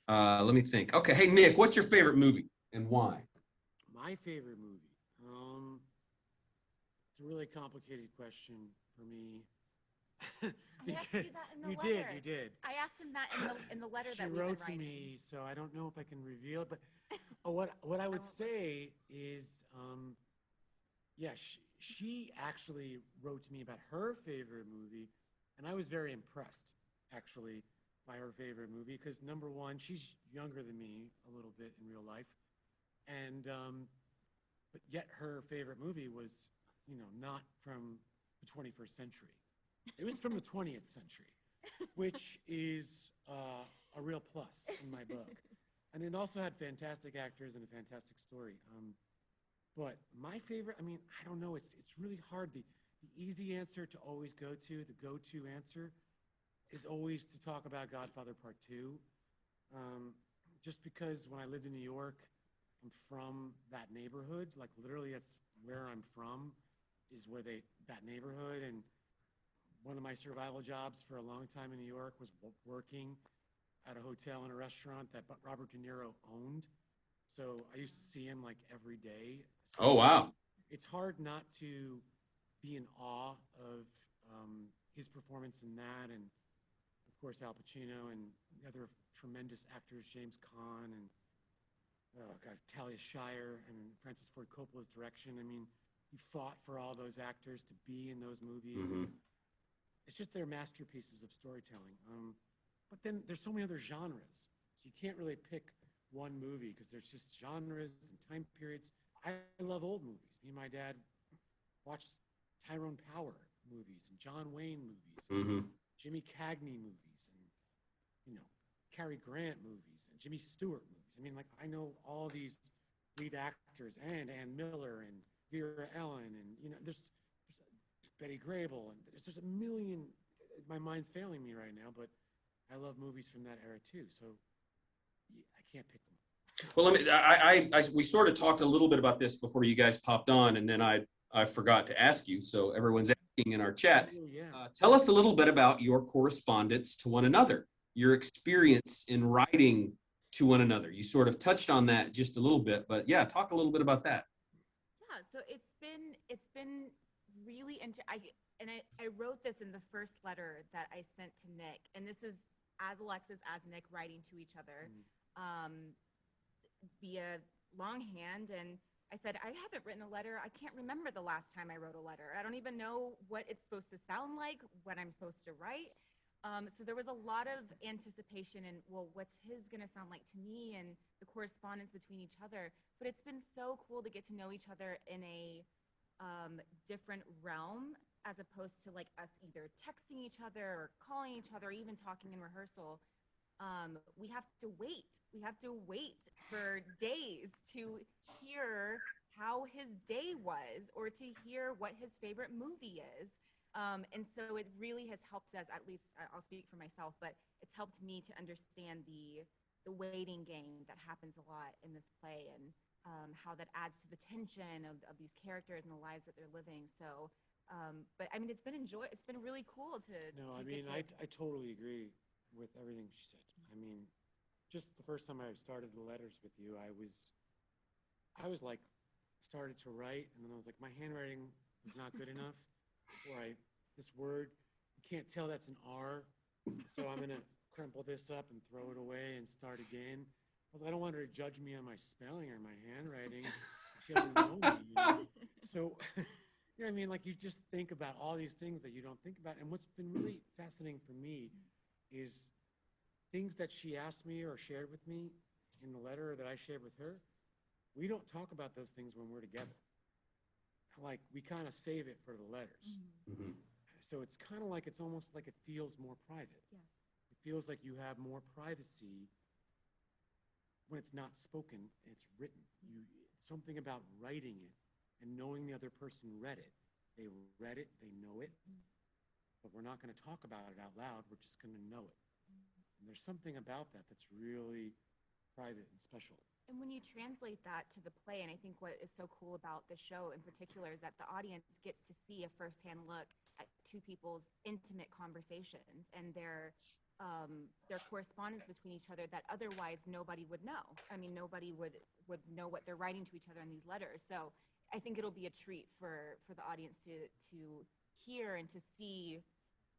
Let me think. Okay, hey, Nick, what's your favorite movie and why? My favorite movie. It's a really complicated question for me. I asked you that in the You letter. did. I asked him that in the letter She that we've wrote been to writing. me, so I don't know if I can reveal it, but what I would say is, she actually wrote to me about her favorite movie, and I was very impressed, actually, by her favorite movie, because number one, she's younger than me a little bit in real life, and but yet her favorite movie was, not from the 21st century. It was from the 20th century, which is a real plus in my book. And it also had fantastic actors and a fantastic story. But my favorite, I don't know, it's really hard. The easy answer to always go to, the go-to answer, is always to talk about Godfather Part 2. Just because when I lived in New York, I'm from that neighborhood. Like literally that's where I'm from, is where that neighborhood. And one of my survival jobs for a long time in New York was working at a hotel and a restaurant that Robert De Niro owned. So I used to see him like every day. So Oh, wow. it's hard not to be in awe of his performance in that, and of course Al Pacino and the other tremendous actors, James Caan and Talia Shire and Francis Ford Coppola's direction. He fought for all those actors to be in those movies. Mhm. And it's just they're masterpieces of storytelling. But then there's so many other genres, so you can't really pick one movie because there's just genres and time periods. I love old movies. Me and my dad watched Tyrone Power movies and John Wayne movies, and Jimmy Cagney movies, and Cary Grant movies and Jimmy Stewart movies. I know all these lead actors, and Ann Miller and Vera Ellen, and there's Betty Grable, and there's just a million. My mind's failing me right now, but I love movies from that era too. So I can't pick them. Well, we sort of talked a little bit about this before you guys popped on, and then I I forgot to ask you, so everyone's asking in our chat. Oh, yeah. Tell us a little bit about your correspondence to one another, your experience in writing to one another. You sort of touched on that just a little bit, but yeah, talk a little bit about that. Yeah, so it's been really I wrote this in the first letter that I sent to Nick, and this is as Alexis as Nick writing to each other via longhand. And I said, I haven't written a letter. I can't remember the last time I wrote a letter. I don't even know what it's supposed to sound like, what I'm supposed to write. So there was a lot of anticipation and, well, what's his going to sound like to me, and the correspondence between each other. But it's been so cool to get to know each other in a different realm, as opposed to like us either texting each other or calling each other, or even talking in rehearsal. We have to wait. We have to wait for days to hear how his day was, or to hear what his favorite movie is. And so it really has helped us, at least I'll speak for myself, but it's helped me to understand the waiting game that happens a lot in this play, and how that adds to the tension of these characters and the lives that they're living. So, but I mean, it's been really cool to. No, to I mean, get to, I totally agree with everything she said. I mean, just the first time I started the letters with you, I was like, started to write, and then I was like, my handwriting was not good enough. Or this word, you can't tell that's an R, so I'm gonna crumple this up and throw it away and start again. I was like, I don't want her to judge me on my spelling or my handwriting. She doesn't know me, you know? So, you know what I mean? Like, you just think about all these things that you don't think about. And what's been really fascinating for me is things that she asked me or shared with me in the letter that I shared with her. We don't talk about those things when we're together. Like, we kind of save it for the letters. Mm-hmm. So it's kind of like, it's almost like it feels more private. Yeah. It feels like you have more privacy when it's not spoken, it's written. Something about writing it and knowing the other person read it. They read it, they know it, but we're not going to talk about it out loud. We're just going to know it. And there's something about that that's really private and special. And when you translate that to the play, and I think what is so cool about the show in particular is that the audience gets to see a firsthand look at two people's intimate conversations and their correspondence between each other that otherwise nobody would know. I mean, nobody would know what they're writing to each other in these letters. So I think it'll be a treat for the audience to hear and to see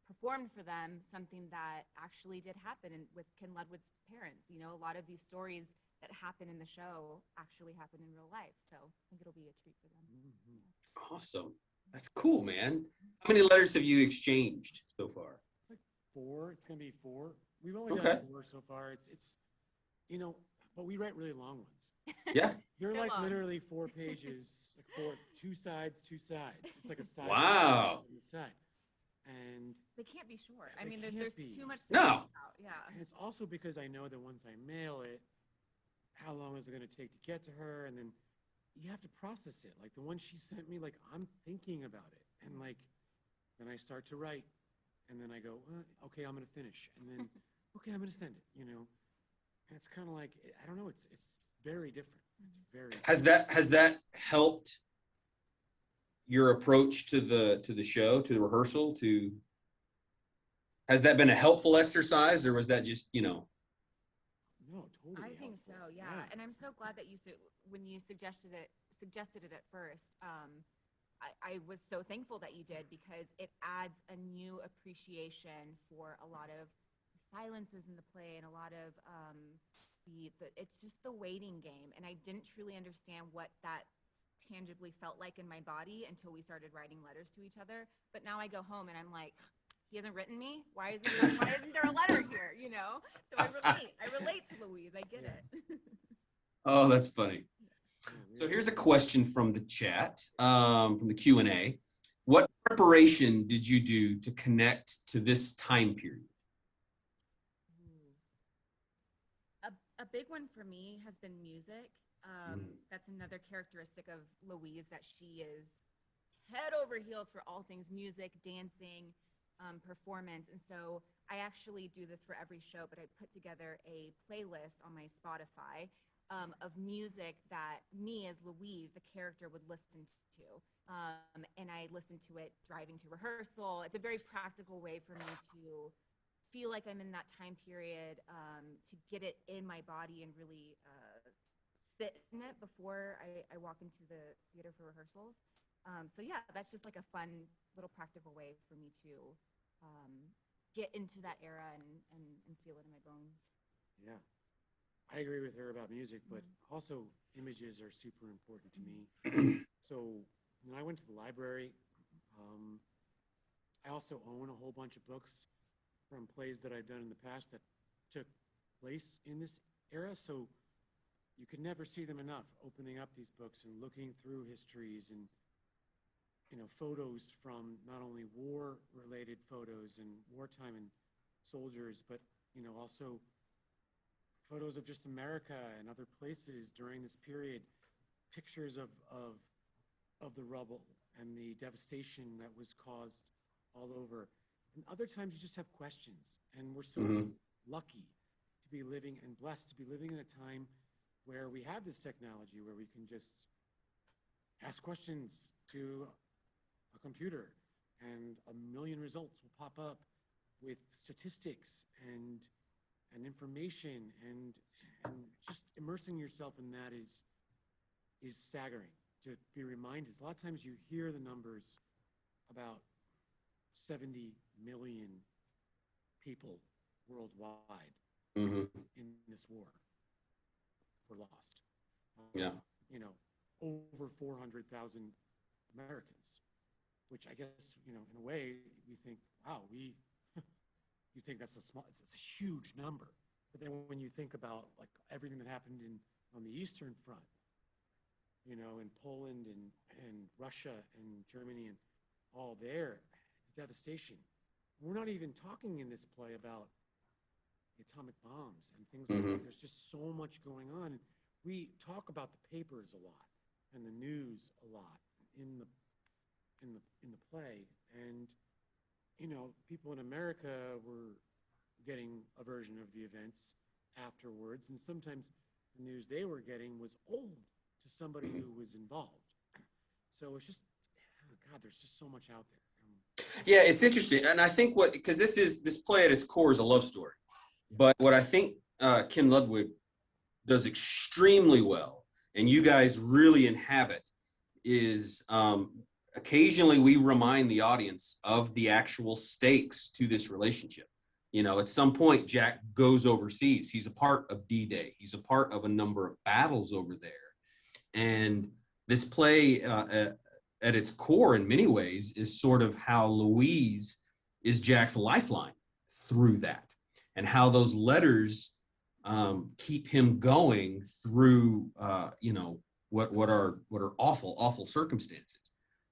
performed for them something that actually did happen with Ken Ludwig's parents. You know, a lot of these stories that happen in the show actually happen in real life. So I think it'll be a treat for them. Mm-hmm. Awesome. That's cool, man. How many letters have you exchanged so far? Like 4. It's going to be 4. We've only Okay. done 4 so far. It's you know, but we write really long ones. Yeah. They're They're like long. literally 4 pages, like 2 sides, 2 sides. It's like a side. Wow. On the side. And They can't be short. I They mean, can't there's be. too much to No. talk about. Yeah. And it's also because I know that once I mail it, how long is it going to take to get to her? And then you have to process it. Like the one she sent me, like I'm thinking about it. And like, then I start to write. And then I go, okay, I'm going to finish. And then, okay, I'm going to send it, you know? And it's kind of like, I don't know, it's very different. It's very Has that helped your approach to the show, to the rehearsal? Has that been a helpful exercise, or was that just, you know? No, totally. I think so, helpful. yeah. And I'm so glad that when you suggested it at first, I was so thankful that you did, because it adds a new appreciation for a lot of silences in the play and a lot of it's just the waiting game. And I didn't truly understand what that tangibly felt like in my body until we started writing letters to each other. But now I go home and I'm like, he hasn't written me. Why isn't there a letter here? You know? So I relate to Louise. I get it. Oh, that's funny. So here's a question from the chat, from the Q&A. What preparation did you do to connect to this time period? A big one for me has been music. That's another characteristic of Louise, that she is head over heels for all things music, dancing, performance. And so I actually do this for every show, but I put together a playlist on my Spotify of music that me as Louise, the character, would listen to. And I listened to it driving to rehearsal. It's a very practical way for me to feel like I'm in that time period, to get it in my body and really sit in it before I walk into the theater for rehearsals. So yeah, that's just like a fun little practical way for me to get into that era and feel it in my bones. Yeah. I agree with her about music, but also images are super important to me. So when I went to the library, I also own a whole bunch of books from plays that I've done in the past that took place in this era. So you can never see them enough, opening up these books and looking through histories and, you know, photos from not only war-related photos and wartime and soldiers, but, you know, also photos of just America and other places during this period, pictures of the rubble and the devastation that was caused all over. And other times you just have questions, and we're so lucky to be living and blessed to be living in a time where we have this technology where we can just ask questions to a computer and a million results will pop up with statistics and information, and just immersing yourself in that is staggering to be reminded. A lot of times you hear the numbers about 70 million people worldwide in this war were lost. You know, over 400,000 Americans, which I guess, you know, in a way we think, wow, you think that's it's a huge number. But then when you think about like everything that happened on the Eastern Front, you know, in Poland and Russia and Germany and all there, the devastation. We're not even talking in this play about the atomic bombs and things like that. There's just so much going on. We talk about the papers a lot and the news a lot in the play, and you know, people in America were getting a version of the events afterwards, and sometimes the news they were getting was old to somebody who was involved. So it's just, oh God, there's just so much out there. Yeah, it's interesting, and I think because this play at its core is a love story, but what I think Kim Ludwig does extremely well, and you guys really inhabit, is occasionally we remind the audience of the actual stakes to this relationship. You know, at some point, Jack goes overseas. He's a part of D-Day. He's a part of a number of battles over there. And this play, at its core, in many ways, is sort of how Louise is Jack's lifeline through that, and how those letters keep him going through, you know, what are awful circumstances.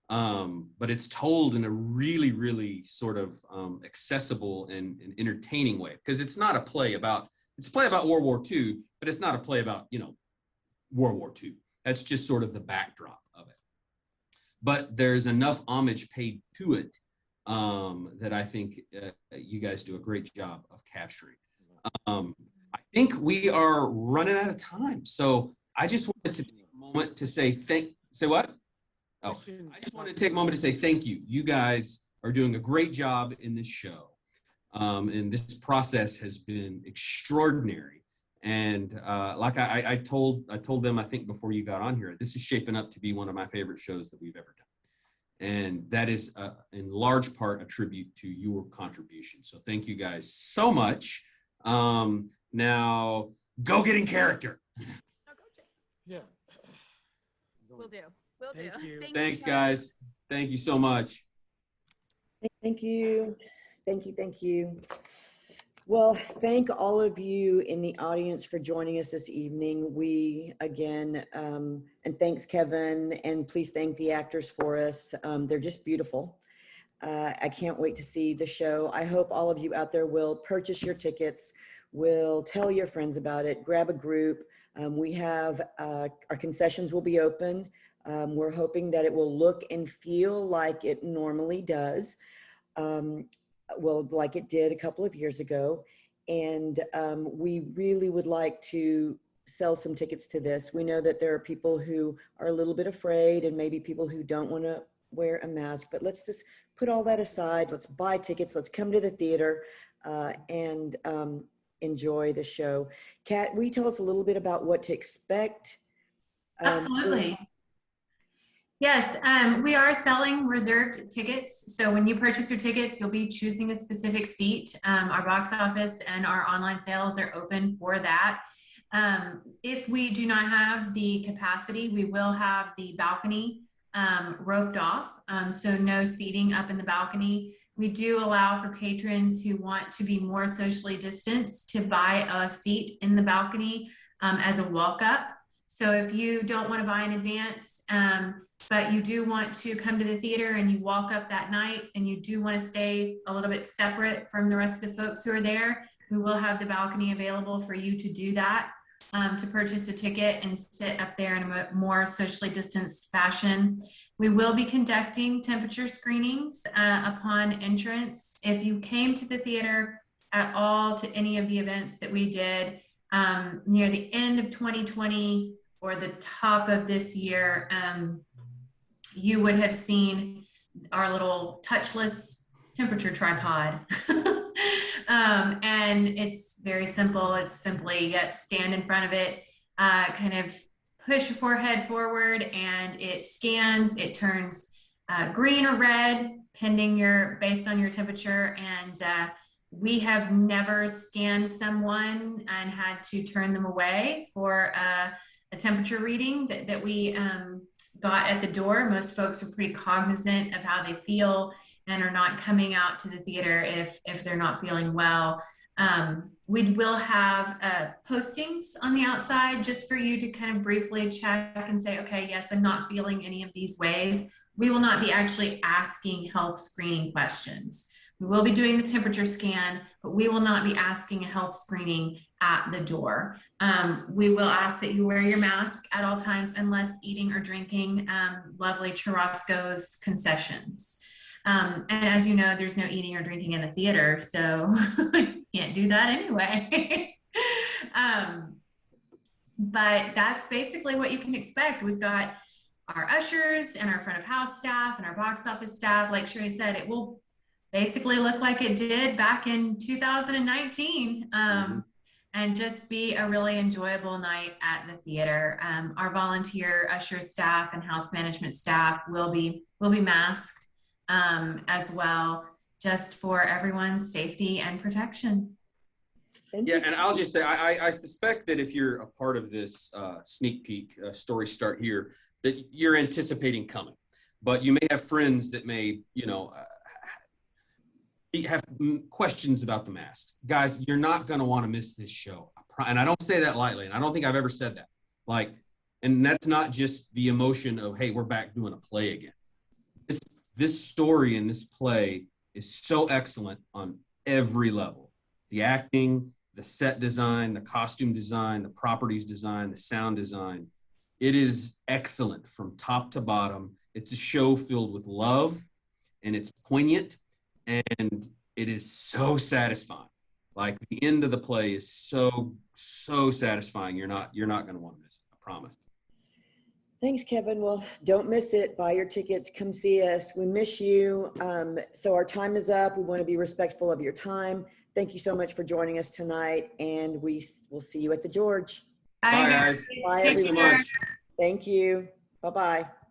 But it's told in a really, really sort of accessible and entertaining way, because it's not a play about, it's a play about World War II, but it's not a play about, you know, World War II. That's just sort of the backdrop of it. But there's enough homage paid to it that I think you guys do a great job of capturing. I think we are running out of time, so I just wanted to take a moment to say say what? Oh, I just wanted to take a moment to say thank you. You guys are doing a great job in this show. And this process has been extraordinary. And like I told them, I think before you got on here, this is shaping up to be one of my favorite shows that we've ever done. And that is in large part a tribute to your contribution. So thank you guys so much. Now go get in character. Yeah. Will do. Will do. Thank you. Thanks, guys. Thank you so much. Thank you. Thank you. Thank you. Well, thank all of you in the audience for joining us this evening. We, again, and thanks, Kevin, and please thank the actors for us. They're just beautiful. I can't wait to see the show. I hope all of you out there will purchase your tickets, will tell your friends about it, grab a group. We have, our concessions will be open. We're hoping that it will look and feel like it normally does. Well, like it did a couple of years ago. And we really would like to sell some tickets to this. We know that there are people who are a little bit afraid and maybe people who don't want to wear a mask, but let's just put all that aside. Let's buy tickets. Let's come to the theater and enjoy the show. Kat, will you tell us a little bit about what to expect? Absolutely. Yes, we are selling reserved tickets. So when you purchase your tickets, you'll be choosing a specific seat. Our box office and our online sales are open for that. If we do not have the capacity, we will have the balcony roped off. So no seating up in the balcony. We do allow for patrons who want to be more socially distanced to buy a seat in the balcony as a walk-up. So if you don't want to buy in advance, but you do want to come to the theater and you walk up that night and you do want to stay a little bit separate from the rest of the folks who are there, we will have the balcony available for you to do that, to purchase a ticket and sit up there in a more socially distanced fashion. We will be conducting temperature screenings upon entrance. If you came to the theater at all to any of the events that we did near the end of 2020 or the top of this year, you would have seen our little touchless temperature tripod. And it's very simple. It's simply stand in front of it, kind of push your forehead forward, and it scans. It turns green or red, based on your temperature. And we have never scanned someone and had to turn them away for a temperature reading that we got at the door. Most folks are pretty cognizant of how they feel and are not coming out to the theater if they're not feeling well. We will have postings on the outside just for you to kind of briefly check and say, okay, yes, I'm not feeling any of these ways. We will not be actually asking health screening questions. We will be doing the temperature scan, but we will not be asking a health screening at the door. We will ask that you wear your mask at all times unless eating or drinking lovely Churrasco's concessions. And as you know, there's no eating or drinking in the theater, so you can't do that anyway. But that's basically what you can expect. We've got our ushers and our front of house staff and our box office staff. Like Sherry said, it will basically look like it did back in 2019, and just be a really enjoyable night at the theater. Our volunteer usher staff and house management staff will be masked as well, just for everyone's safety and protection. Yeah, and I'll just say, I suspect that if you're a part of this sneak peek story start here, that you're anticipating coming, but you may have friends that may, have questions about the masks. Guys, you're not going to want to miss this show. And I don't say that lightly, and I don't think I've ever said that. And that's not just the emotion of, hey, we're back doing a play again. This story and this play is so excellent on every level. The acting, the set design, the costume design, the properties design, the sound design. It is excellent from top to bottom. It's a show filled with love, and it's poignant, and it is so satisfying. Like, the end of the play is so satisfying. You're not going to want to miss it. I promise. Thanks, Kevin. Well, don't miss it. Buy your tickets. Come see us. We miss you. So our time is up. We want to be respectful of your time. Thank you so much for joining us tonight, and we will see you at the George. Bye, guys. Bye, Take everyone. care. Thank you. Bye-bye.